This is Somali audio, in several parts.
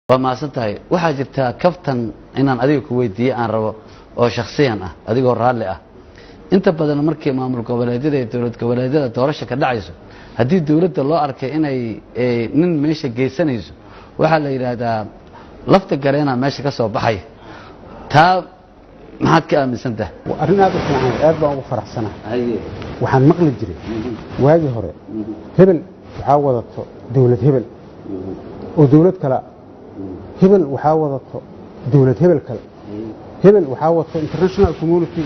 وما سنتهي waxaa jirta kaftan inaan adiga ku weydiiyo aan rabo oo shakhsiyan ah adigoo raali ah inta badan markii maamul goboleedyada iyo dawlad goboleedyada doorasho ka dhacayso hadii dawladda loo arkay inay nin meesha geysanayso waxa la yiraahdaa lafta gareena meesha ka soo baxay taa maxaad ka aaminsantahay arrin aad u fiican aad baan ugu faraxsanahay waxaan maqli jiray waagi hore hebel waxa wadato dawlad hebel oo dawlad kala hebel waxa wadato dawlad hebel kale hebel waxa wadato international community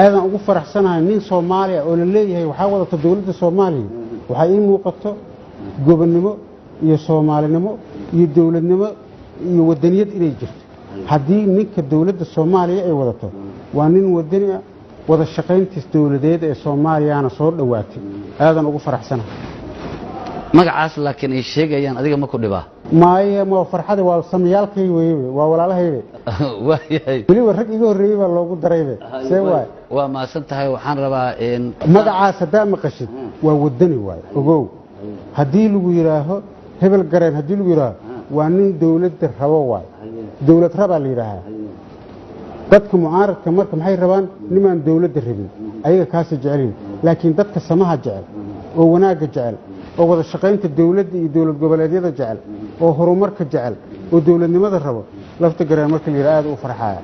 aadan ugu faraxsanahay nin Soomaaliya oo la leeyahay waxa wadato dawladda Soomaaliya waxa ii muuqato gobonnimo iyo Soomaalinimo iyo dawladnimo iyo wadaniyad inay jirto haddii ninka dawladda Soomaaliya ay wadato waa nin wadani wada shaqayntiis dawladeed ee Soomaaliyana soo dhawaatay aadan ugu faraxsanahay magacaas laakiin ay sheegayaan adiga ma ku dhibaa maaye ma farxada waa samiyalkay weeyay waa walaalahaybe waayahay wali rag iga horeeyay baa loogu daraybe see waay waa ma santahay waxaan rabaa in magacaas hadaa maqashid waa wadani waay ogow hadii lagu yiraaho hebel gareen hadii lagu yiraaho waa nin dawladda rabo waay dawlad raba la yiraahaa dadka mucaaradka marka maxay rabaan niman dawladda rabin ayaga kaas jecelin laakiin dadka samaha jecel oo wanaaga jecel oo wada shaqaynta dawladda iyo dawlad goboleedyada jecel oo horumarka jecel oo dawladnimada rabo lafta gareen marka la yiraahdo u farxaya